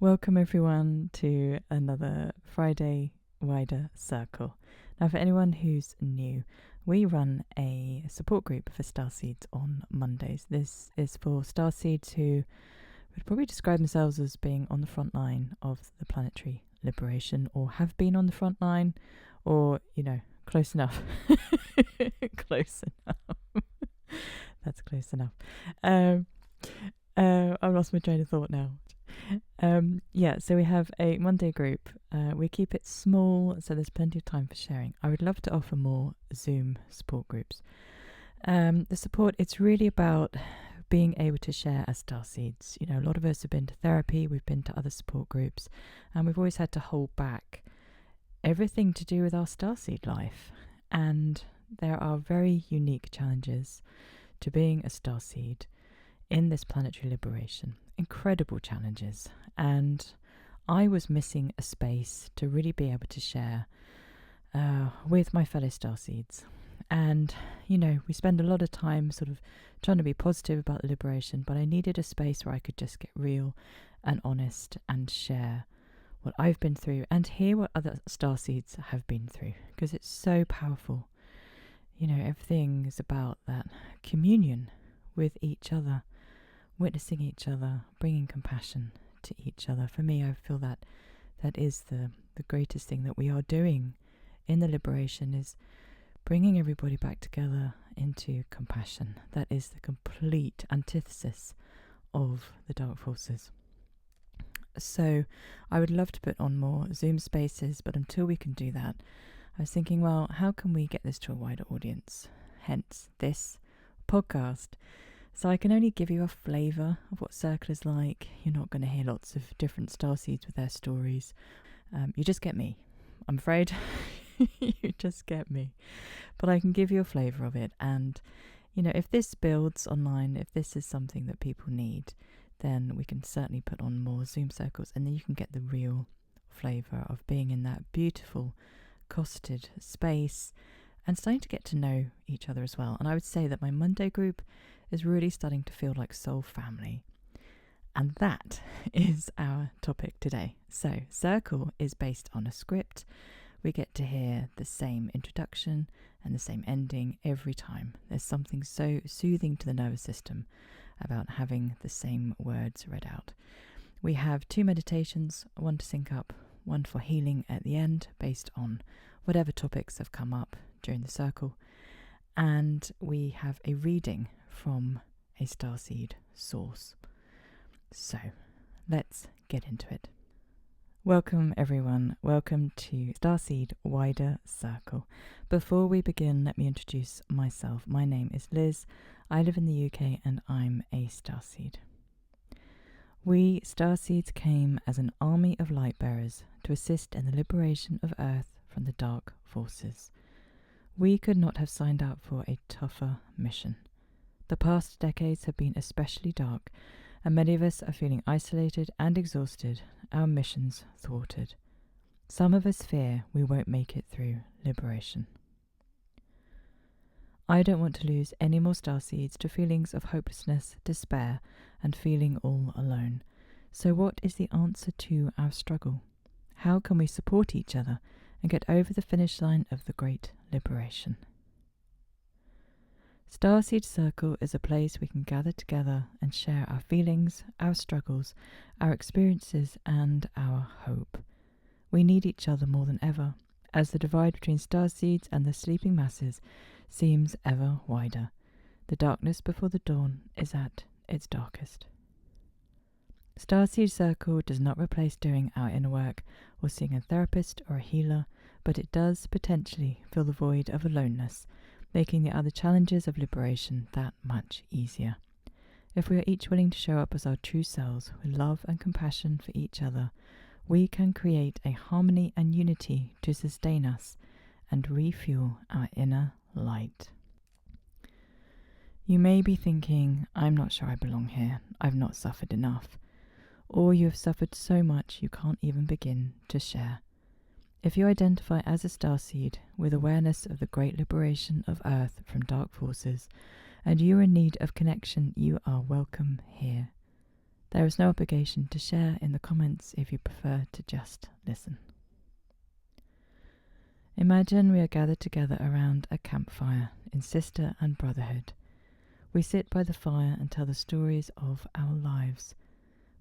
Welcome everyone to another Friday Wider Circle. Now, for anyone who's new, we run a support group for Starseeds on Mondays. This is for Starseeds who would probably describe themselves as being on the front line of the planetary liberation, or have been on the front line, or, close enough. Close enough. That's close enough. I've lost my train of thought now. So we have a Monday group. We keep it small, so there's plenty of time for sharing. I would love to offer more Zoom support groups. The support, it's really about being able to share as Starseeds. A lot of us have been to therapy, we've been to other support groups, and we've always had to hold back everything to do with our Starseed life. And there are very unique challenges to being a Starseed in this planetary liberation. Incredible challenges, and I was missing a space to really be able to share with my fellow Starseeds. And we spend a lot of time sort of trying to be positive about the liberation, but I needed a space where I could just get real and honest and share what I've been through and hear what other Starseeds have been through, because it's so powerful. Everything is about that communion with each other, witnessing each other, bringing compassion to each other. For me, I feel that is the greatest thing that we are doing in the liberation, is bringing everybody back together into compassion. That is the complete antithesis of the dark forces. So I would love to put on more Zoom spaces, but until we can do that, I was thinking, well, how can we get this to a wider audience? Hence this podcast. So I can only give you a flavour of what Circle is like. You're not going to hear lots of different Starseeds with their stories. You just get me. I'm afraid you just get me. But I can give you a flavour of it. And, if this builds online, if this is something that people need, then we can certainly put on more Zoom circles. And then you can get the real flavour of being in that beautiful, cosseted space and starting to get to know each other as well. And I would say that my Monday group is really starting to feel like soul family. And that is our topic today. So, Circle is based on a script. We get to hear the same introduction and the same ending every time. There's something so soothing to the nervous system about having the same words read out. We have 2 meditations, one to sync up, one for healing at the end, based on whatever topics have come up during the circle. And we have a reading from a Starseed source. So, let's get into it. Welcome everyone, welcome to Starseed Wider Circle. Before we begin, let me introduce myself. My name is Liz, I live in the UK and I'm a Starseed. We Starseeds came as an army of light bearers to assist in the liberation of Earth from the dark forces. We could not have signed up for a tougher mission. The past decades have been especially dark, and many of us are feeling isolated and exhausted, our missions thwarted. Some of us fear we won't make it through liberation. I don't want to lose any more Starseeds to feelings of hopelessness, despair, and feeling all alone. So what is the answer to our struggle? How can we support each other and get over the finish line of the great liberation? Starseed Circle is a place we can gather together and share our feelings, our struggles, our experiences, and our hope. We need each other more than ever, as the divide between Starseeds and the sleeping masses seems ever wider. The darkness before the dawn is at its darkest. Starseed Circle does not replace doing our inner work or seeing a therapist or a healer, but it does potentially fill the void of aloneness, making the other challenges of liberation that much easier. If we are each willing to show up as our true selves with love and compassion for each other, we can create a harmony and unity to sustain us and refuel our inner light. You may be thinking, I'm not sure I belong here, I've not suffered enough. Or you have suffered so much you can't even begin to share. If you identify as a Starseed with awareness of the great liberation of Earth from dark forces, and you are in need of connection, you are welcome here. There is no obligation to share in the comments if you prefer to just listen. Imagine we are gathered together around a campfire in sister and brotherhood. We sit by the fire and tell the stories of our lives.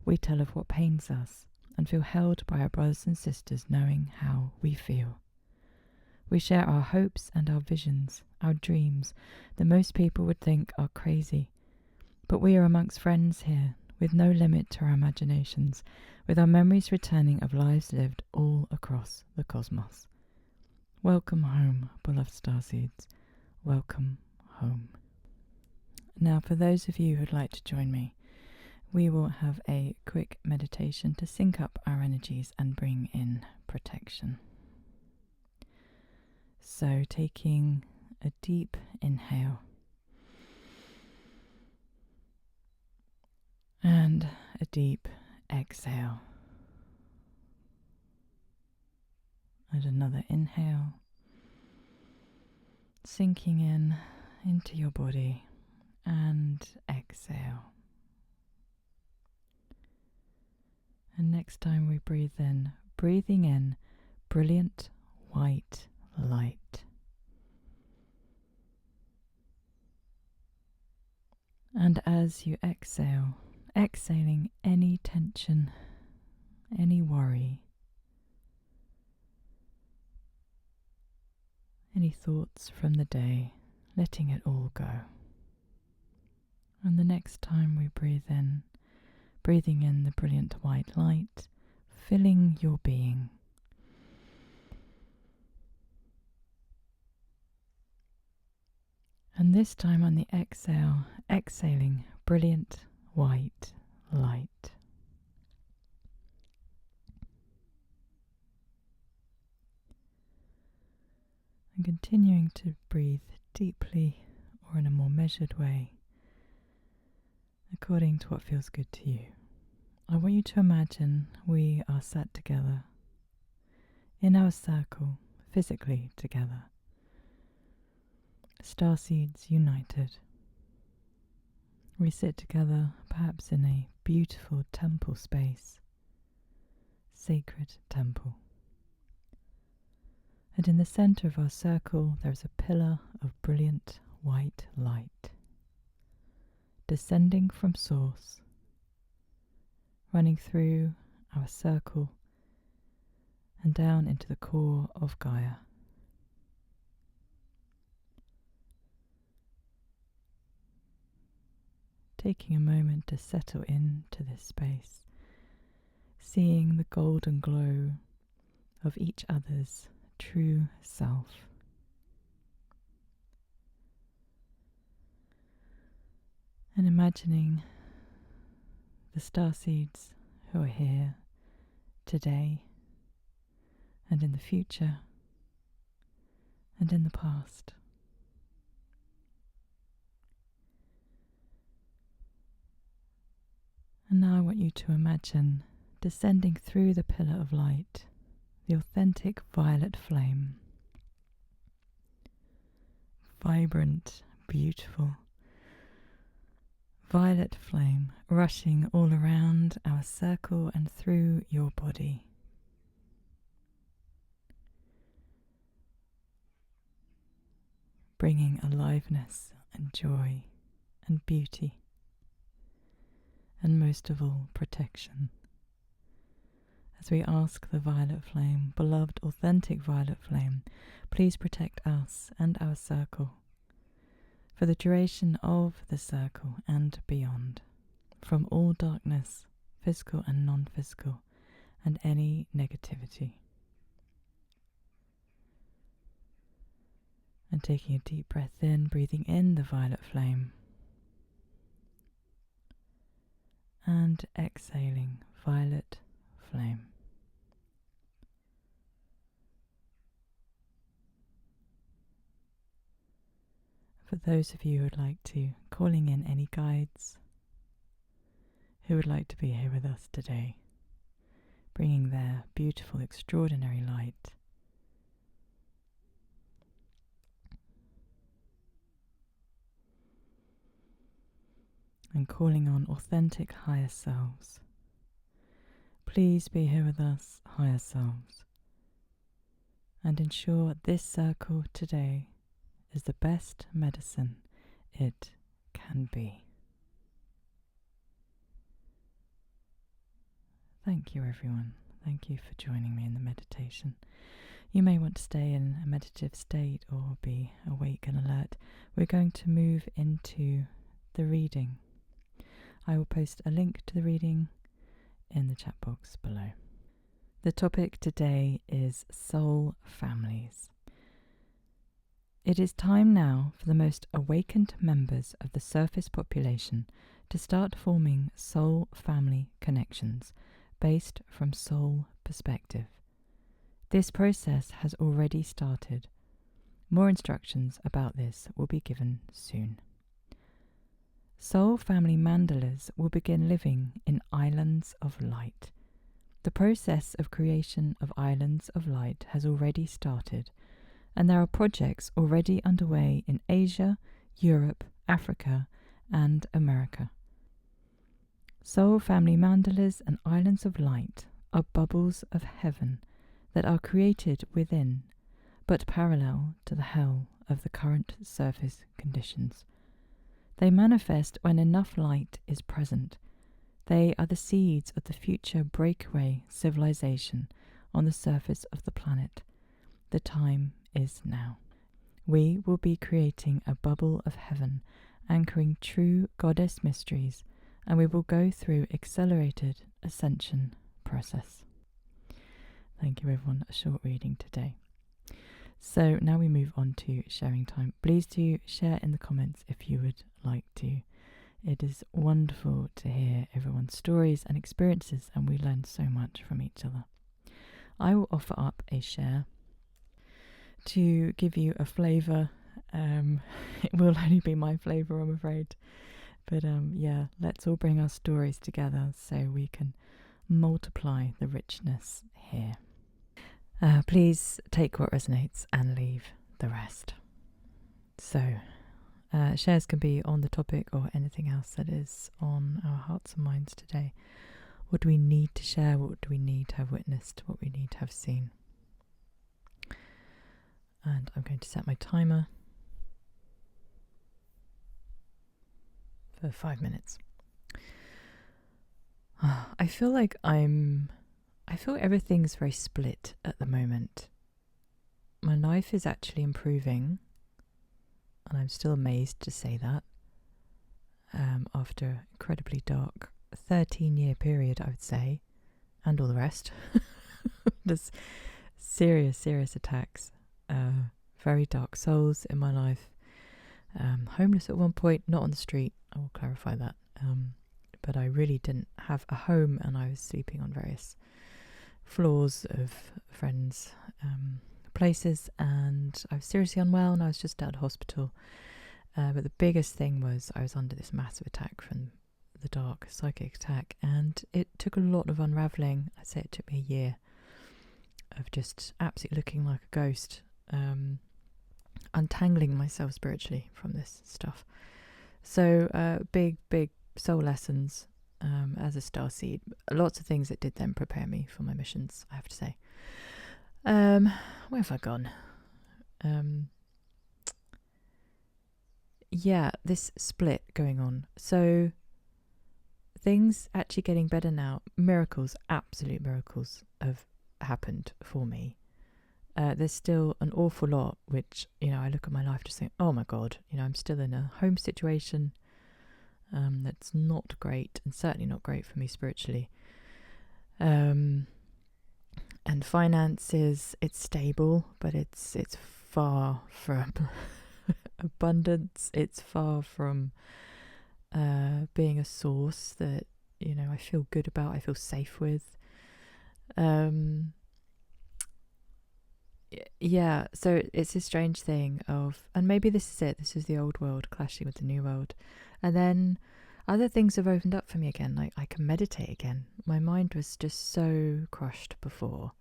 We tell of what pains us and feel held by our brothers and sisters knowing how we feel. We share our hopes and our visions, our dreams that most people would think are crazy. But we are amongst friends here, with no limit to our imaginations, with our memories returning of lives lived all across the cosmos. Welcome home, beloved starseeds. Welcome home. Now, for those of you who'd like to join me, we will have a quick meditation to sync up our energies and bring in protection. So, taking a deep inhale and a deep exhale. And another inhale, sinking in into your body, and exhale. And next time we breathe in, breathing in brilliant white light. And as you exhale, exhaling any tension, any worry, any thoughts from the day, letting it all go. And the next time we breathe in, breathing in the brilliant white light, filling your being. And this time on the exhale, exhaling brilliant white light. And continuing to breathe deeply or in a more measured way, according to what feels good to you. I want you to imagine we are sat together in our circle, physically together. Starseeds united. We sit together perhaps in a beautiful temple space, sacred temple. And in the centre of our circle there is a pillar of brilliant white light, descending from source, running through our circle and down into the core of Gaia. Taking a moment to settle into this space, seeing the golden glow of each other's true self. And imagining the starseeds who are here today and in the future and in the past. And now I want you to imagine descending through the pillar of light, the authentic violet flame. Vibrant, beautiful, violet flame rushing all around our circle and through your body. Bringing aliveness and joy and beauty, and most of all, protection. As we ask the violet flame, beloved authentic violet flame, please protect us and our circle for the duration of the circle and beyond, from all darkness, physical and non-physical, and any negativity. And taking a deep breath in, breathing in the violet flame, and exhaling violet flame. For those of you who would like to, calling in any guides who would like to be here with us today, bringing their beautiful, extraordinary light. and calling on authentic higher selves. Please be here with us, higher selves, and ensure this circle today is the best medicine it can be. Thank you, everyone. Thank you for joining me in the meditation. You may want to stay in a meditative state or be awake and alert. We're going to move into the reading. I will post a link to the reading in the chat box below. The topic today is soul families. It is time now for the most awakened members of the surface population to start forming soul family connections based from soul perspective. This process has already started. More instructions about this will be given soon. Soul family mandalas will begin living in islands of light. The process of creation of islands of light has already started, and there are projects already underway in Asia, Europe, Africa, and America. Soul family mandalas and islands of light are bubbles of heaven that are created within, but parallel to the hell of the current surface conditions. They manifest when enough light is present. They are the seeds of the future breakaway civilization on the surface of the planet. The time is now. We will be creating a bubble of heaven, anchoring true goddess mysteries, and we will go through accelerated ascension process. Thank you, everyone. A short reading today. So now we move on to sharing time. Please do share in the comments if you would like to. It is wonderful to hear everyone's stories and experiences, and we learn so much from each other. I will offer up a share to give you a flavour. It will only be my flavour, I'm afraid. But let's all bring our stories together so we can multiply the richness here. Please take what resonates and leave the rest. So, shares can be on the topic or anything else that is on our hearts and minds today. What do we need to share? What do we need to have witnessed? What we need to have seen? And I'm going to set my timer for 5 minutes. I feel like everything's very split at the moment. My life is actually improving, and I'm still amazed to say that. After an incredibly dark 13-year period, I would say, and all the rest. There's serious attacks. Very dark souls in my life. Homeless at one point, not on the street. I will clarify that. But I really didn't have a home, and I was sleeping on various floors of friends' places, and I was seriously unwell, and I was just out of hospital. But the biggest thing was I was under this massive attack from the dark psychic attack, and it took a lot of unravelling. I'd say it took me a year of just absolutely looking like a ghost, untangling myself spiritually from this stuff. So big soul lessons as a starseed. Lots of things that did then prepare me for my missions, I have to say. Where have I gone? This split going on. So things actually getting better now. Miracles, absolute miracles have happened for me. There's still an awful lot which, I look at my life just think, oh my God, I'm still in a home situation that's not great, and certainly not great for me spiritually. And finances, it's stable, but it's far from abundance. It's far from being a source that, I feel good about, I feel safe with. So it's a strange thing of, and maybe this is it, this is the old world clashing with the new world. And then other things have opened up for me again, like I can meditate again. My mind was just so crushed before,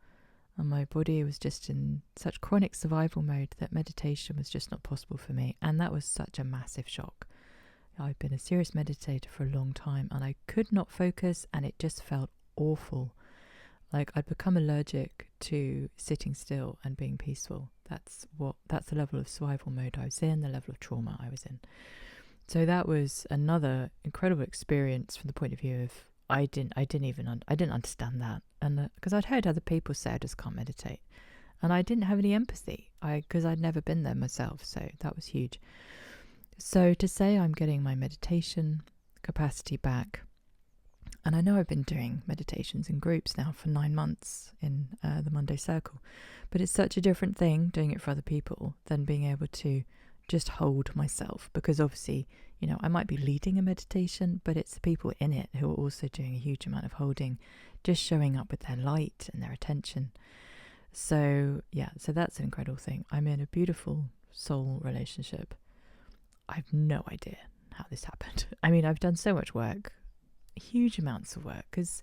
and my body was just in such chronic survival mode that meditation was just not possible for me. And that was such a massive shock. I've been a serious meditator for a long time, and I could not focus, and it just felt awful. Like I'd become allergic to sitting still and being peaceful. That's the level of survival mode I was in, the level of trauma I was in. So that was another incredible experience from the point of view of I didn't understand that, and because I'd heard other people say I just can't meditate, and I didn't have any empathy, because I'd never been there myself. So that was huge. So to say I'm getting my meditation capacity back, and I know I've been doing meditations in groups now for 9 months in the Monday Circle, but it's such a different thing doing it for other people than being able to just hold myself, because obviously, I might be leading a meditation, but it's the people in it who are also doing a huge amount of holding, just showing up with their light and their attention. So that's an incredible thing. I'm in a beautiful soul relationship. I've no idea how this happened. I mean, I've done so much work, huge amounts of work, because,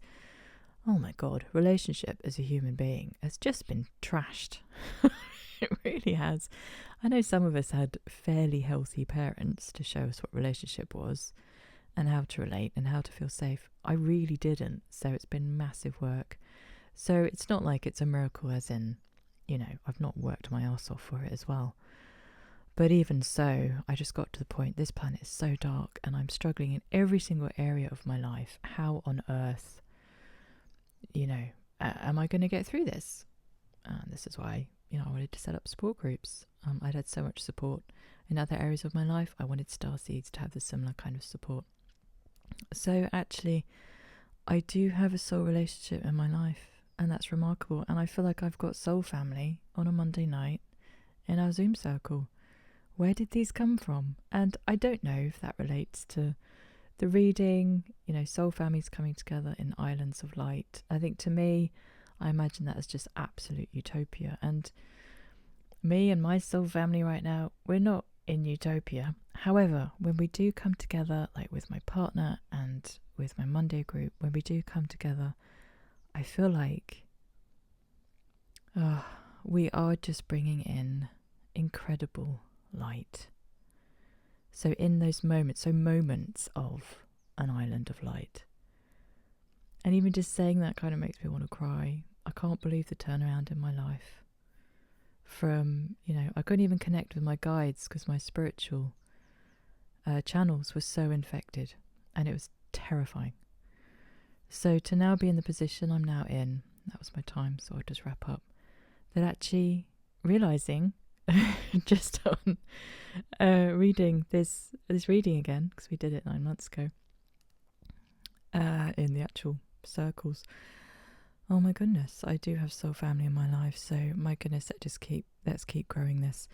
oh my God, relationship as a human being has just been trashed. It really has. I know some of us had fairly healthy parents to show us what relationship was and how to relate and how to feel safe. I really didn't. So it's been massive work. So it's not like it's a miracle as in, I've not worked my ass off for it as well. But even so, I just got to the point, this planet is so dark and I'm struggling in every single area of my life. How on earth, am I going to get through this? And this is why, I wanted to set up support groups. I'd had so much support in other areas of my life. I wanted Starseeds to have the similar kind of support. So actually, I do have a soul relationship in my life, and that's remarkable. And I feel like I've got soul family on a Monday night in our Zoom circle. Where did these come from? And I don't know if that relates to the reading, soul families coming together in islands of light. I think to me, I imagine that as just absolute utopia. And me and my soul family right now, we're not in utopia. However, when we do come together, like with my partner and with my Monday group, when we do come together, I feel like we are just bringing in incredible light. So in those moments of an island of light, and even just saying that kind of makes me want to cry. I can't believe the turnaround in my life. From, I couldn't even connect with my guides because my spiritual channels were so infected, and it was terrifying. So to now be in the position I'm now in, that was my time, so I'll just wrap up, that actually realising just on reading this reading again, because we did it 9 months ago in the actual circles. Oh my goodness, I do have soul family in my life, so my goodness, let's keep growing this.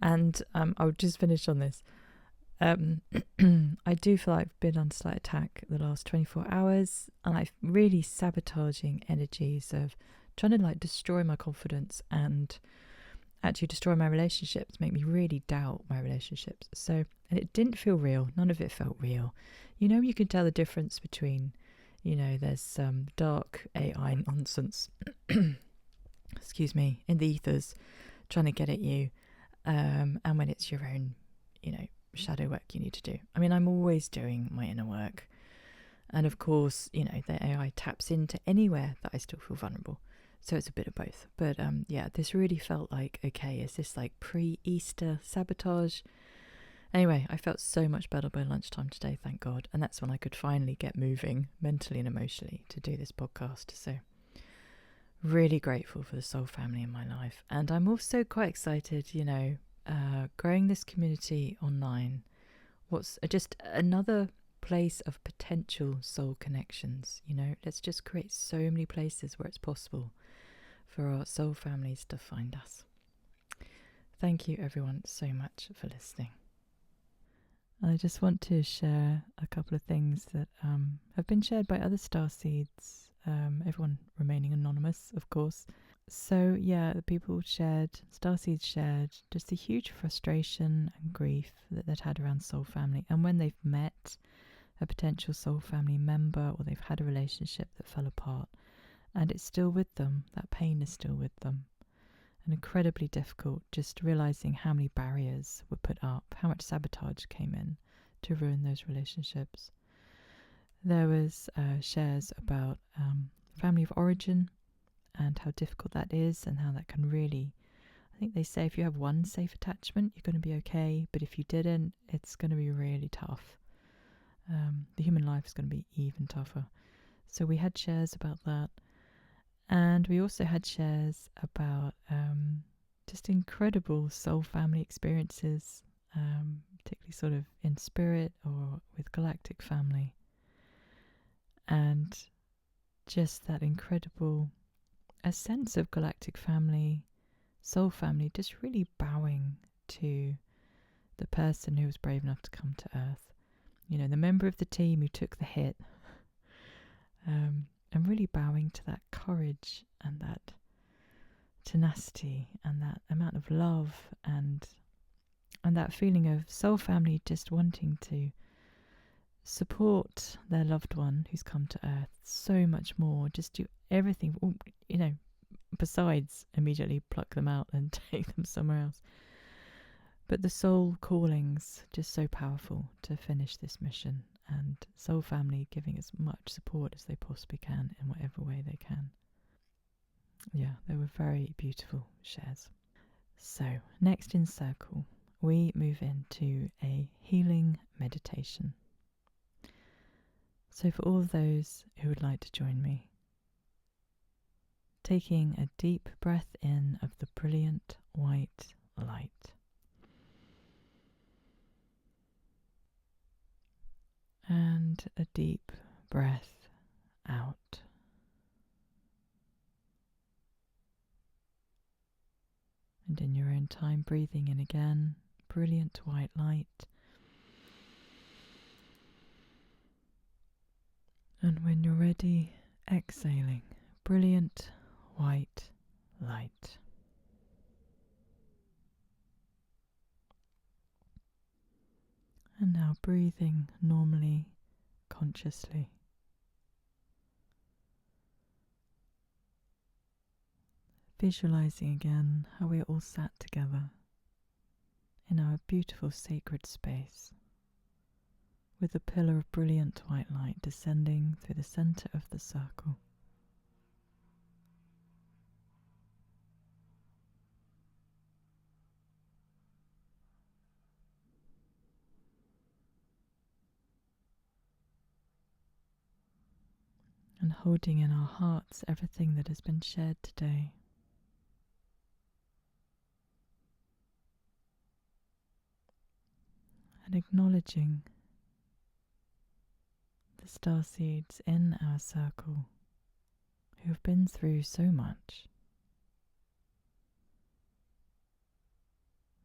And I'll just finish on this. I do feel like I've been under slight attack the last 24 hours, and I've really sabotaging energies of trying to destroy my confidence and actually destroy my relationships, make me really doubt my relationships. So, and it didn't feel real. None of it felt real. You can tell the difference between, there's some dark AI nonsense, excuse me, in the ethers trying to get at you, and when it's your own, shadow work you need to do. I mean, I'm always doing my inner work. And of course, the AI taps into anywhere that I still feel vulnerable. So it's a bit of both. But this really felt like, okay, is this like pre-Easter sabotage? Anyway, I felt so much better by lunchtime today, thank God. And that's when I could finally get moving mentally and emotionally to do this podcast. So really grateful for the soul family in my life. And I'm also quite excited, growing this community online. What's just another place of potential soul connections. Let's just create so many places where it's possible for our soul families to find us. Thank you everyone so much for listening. I just want to share a couple of things that have been shared by other starseeds, everyone remaining anonymous, of course. So the people starseeds shared just a huge frustration and grief that they'd had around soul family, and when they've met a potential soul family member or they've had a relationship that fell apart and it's still with them, that pain is still with them. And incredibly difficult, just realising how many barriers were put up, how much sabotage came in to ruin those relationships. There was shares about family of origin and how difficult that is, and how that can really, I think they say if you have one safe attachment, you're going to be okay, but if you didn't, it's going to be really tough. The human life is going to be even tougher. So we had shares about that. And we also had shares about just incredible soul family experiences, particularly sort of in spirit or with galactic family. And just that incredible, a sense of galactic family, soul family, just really bowing to the person who was brave enough to come to Earth. You know, the member of the team who took the hit. And really bowing to that courage and that tenacity and that amount of love and that feeling of soul family just wanting to support their loved one who's come to Earth so much more, just do everything, you know, besides immediately pluck them out and take them somewhere else. But the soul callings, just so powerful to finish this mission, and soul family giving as much support as they possibly can in whatever way they can. Yeah, they were very beautiful shares. So, next in circle, we move into a healing meditation. So for all of those who would like to join me, taking a deep breath in of the brilliant white light. And a deep breath out. And in your own time, breathing in again, brilliant white light. And when you're ready, exhaling, brilliant white light. And now breathing normally, consciously. Visualizing again how we're all sat together in our beautiful sacred space, with a pillar of brilliant white light descending through the center of the circle. And holding in our hearts everything that has been shared today. And acknowledging the starseeds in our circle who have been through so much,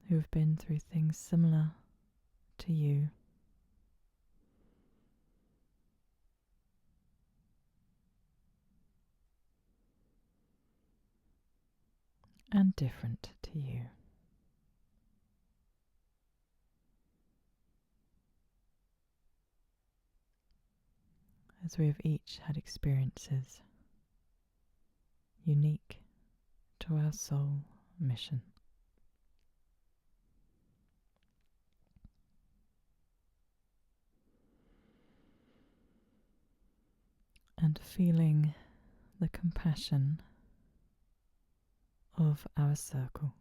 who have been through things similar to you. And different to you. As we have each had experiences unique to our soul mission. And feeling the compassion of our circle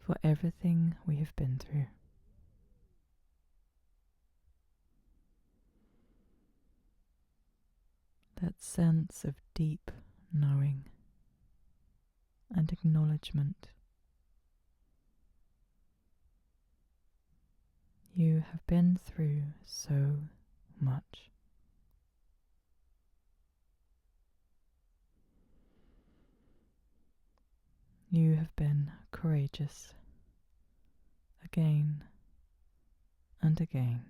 for everything we have been through. That sense of deep knowing and acknowledgement. You have been through so much. You have been courageous again and again.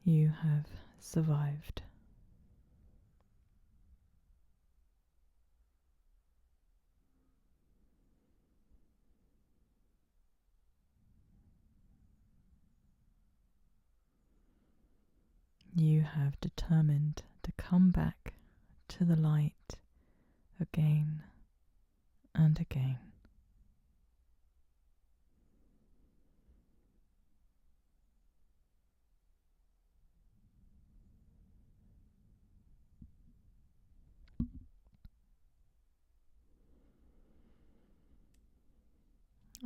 You have survived. You have determined to come back to the light again and again.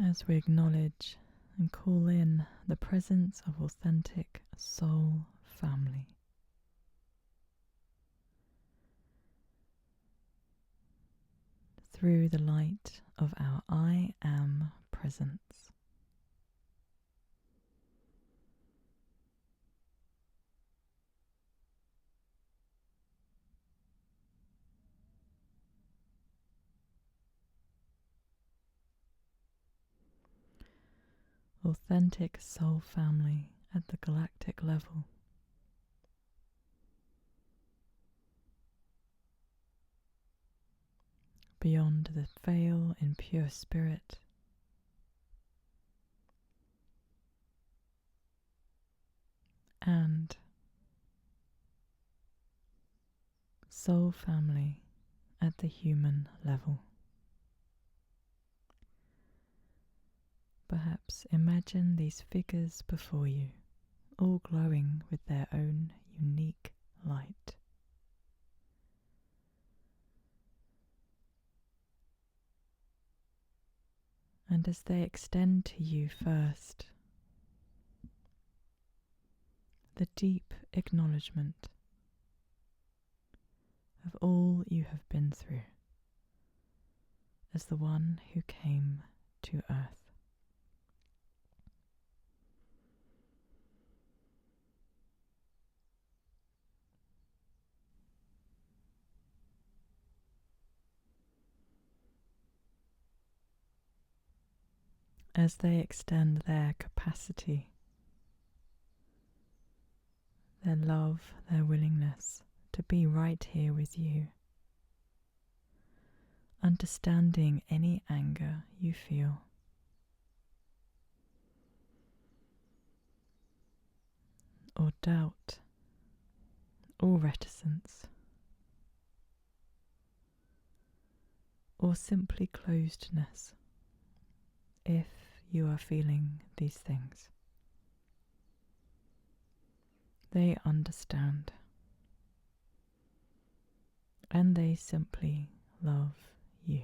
As we acknowledge and call in the presence of authentic soul family. Through the light of our I Am presence. Authentic soul family at the galactic level. Beyond the veil in pure spirit. And soul family at the human level. Perhaps imagine these figures before you, all glowing with their own unique light. And as they extend to you first, the deep acknowledgement of all you have been through as the one who came to earth. As they extend their capacity, their love, their willingness to be right here with you, understanding any anger you feel, or doubt, or reticence, or simply closedness, if you are feeling these things. They understand, and they simply love you.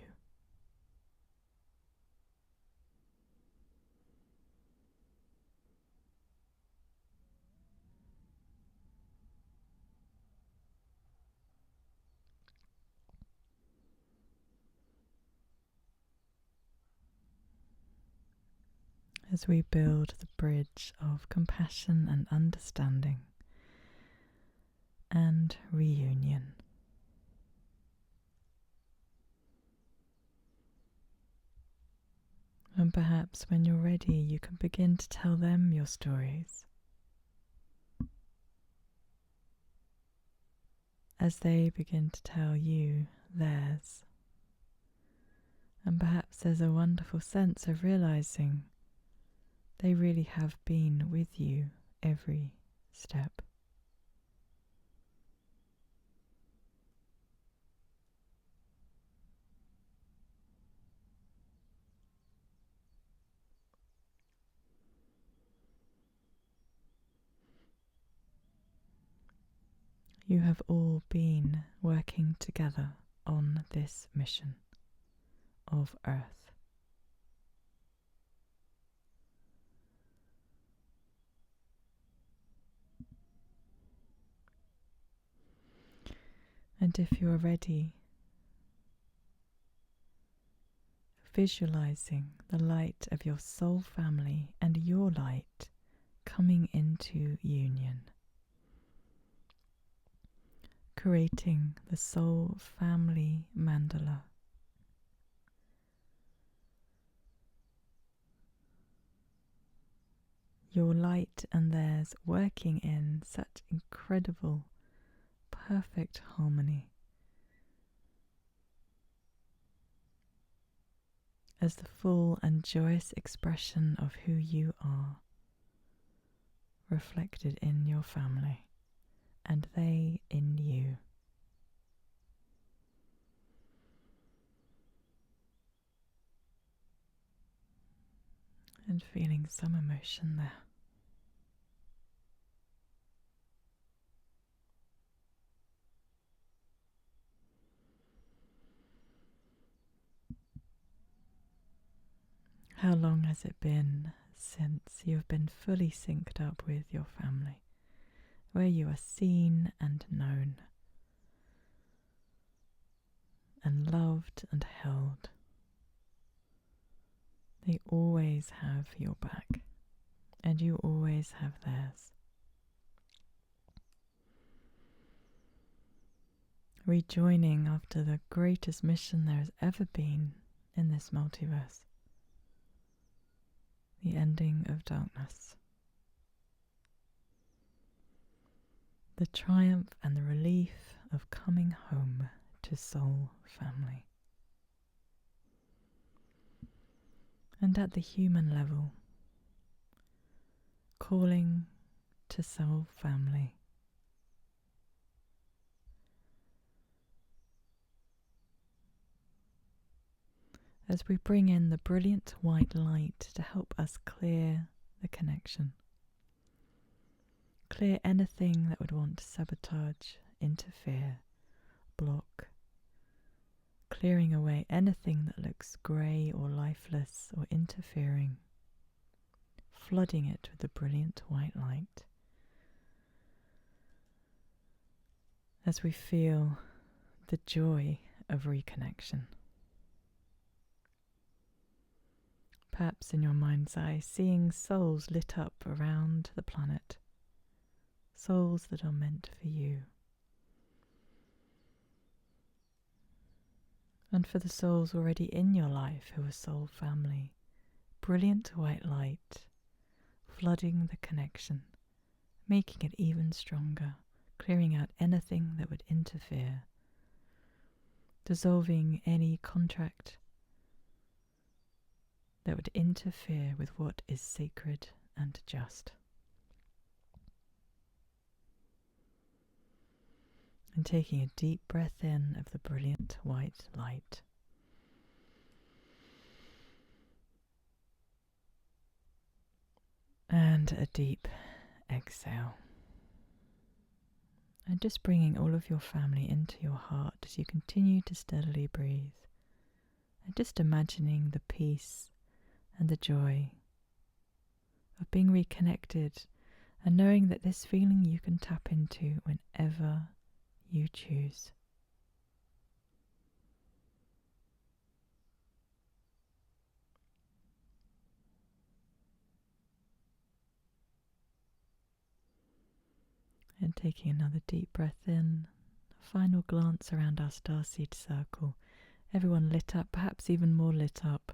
As we build the bridge of compassion and understanding and reunion. And perhaps when you're ready, you can begin to tell them your stories. As they begin to tell you theirs. And perhaps there's a wonderful sense of realizing they really have been with you every step. You have all been working together on this mission of Earth. And if you are ready, visualizing the light of your soul family and your light coming into union, creating the soul family mandala. Your light and theirs working in such incredible, perfect harmony. As the full and joyous expression of who you are reflected in your family and they in you. and feeling some emotion there. How long has it been since you have been fully synced up with your family, where you are seen and known and loved and held? They always have your back, and you always have theirs. Rejoining after the greatest mission there has ever been in this multiverse, the ending of darkness, the triumph and the relief of coming home to soul family. And at the human level, calling to soul family. As we bring in the brilliant white light to help us clear the connection. Clear anything that would want to sabotage, interfere, block. Clearing away anything that looks grey or lifeless or interfering. Flooding it with the brilliant white light. As we feel the joy of reconnection. Perhaps in your mind's eye, seeing souls lit up around the planet. Souls that are meant for you. And for the souls already in your life who are soul family, brilliant white light, flooding the connection, making it even stronger, clearing out anything that would interfere, dissolving any contract that would interfere with what is sacred and just. And taking a deep breath in of the brilliant white light. And a deep exhale. And just bringing all of your family into your heart as you continue to steadily breathe. And just imagining the peace and the joy of being reconnected and knowing that this feeling you can tap into whenever you choose. And taking another deep breath in, a final glance around our starseed circle, everyone lit up, perhaps even more lit up,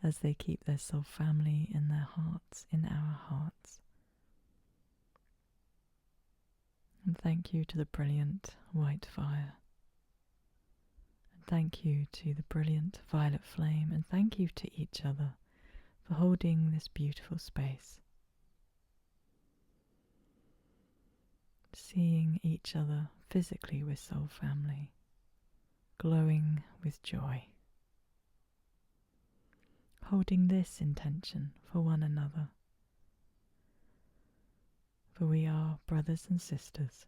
as they keep their soul family in their hearts, in our hearts. And thank you to the brilliant white fire. And thank you to the brilliant violet flame. And thank you to each other for holding this beautiful space. Seeing each other physically with soul family, glowing with joy. Holding this intention for one another. For we are brothers and sisters,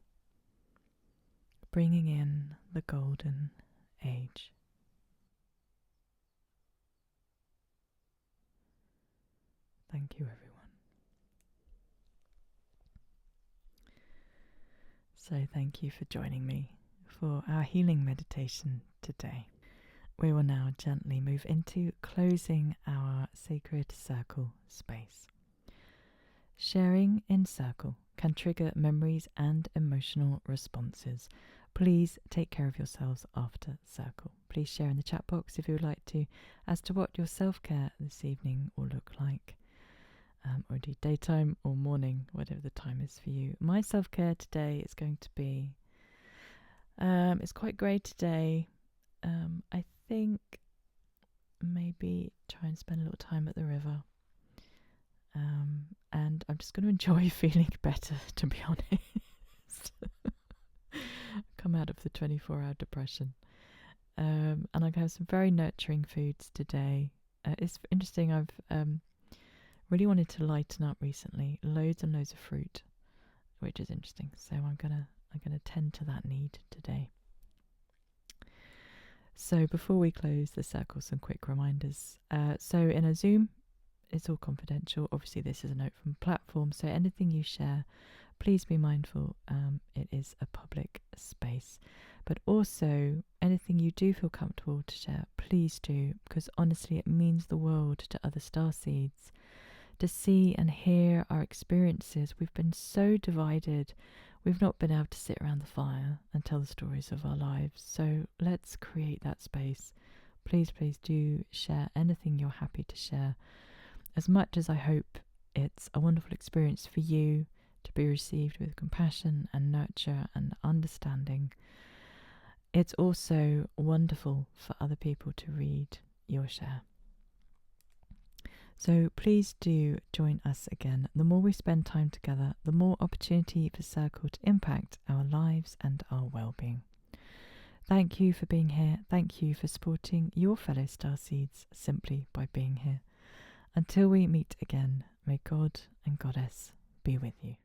bringing in the golden age. Thank you, everyone. So thank you for joining me for our healing meditation today. We will now gently move into closing our sacred circle space. Sharing in circle can trigger memories and emotional responses. Please take care of yourselves after circle. Please share in the chat box if you would like to as to what your self-care this evening will look like. Or indeed daytime or morning, whatever the time is for you. My self-care today is going to be, it's quite grey today. I think maybe try and spend a little time at the river. And I'm just going to enjoy feeling better, to be honest. Come out of the 24-hour depression. And I'm going to have some very nurturing foods today. It's interesting. I've really wanted to lighten up recently. Loads and loads of fruit, which is interesting. So I'm gonna tend to that need today. So before we close the circle, some quick reminders. So in a Zoom, it's all confidential. Obviously, this is a note from platform. So anything you share, please be mindful. It is a public space. But also, anything you do feel comfortable to share, please do, because honestly, it means the world to other starseeds to see and hear our experiences. We've been so divided. We've not been able to sit around the fire and tell the stories of our lives. So let's create that space. Please, please do share anything you're happy to share. As much as I hope it's a wonderful experience for you to be received with compassion and nurture and understanding, it's also wonderful for other people to read your share. So please do join us again. The more we spend time together, the more opportunity for Circle to impact our lives and our well-being. Thank you for being here. Thank you for supporting your fellow starseeds simply by being here. Until we meet again, may God and Goddess be with you.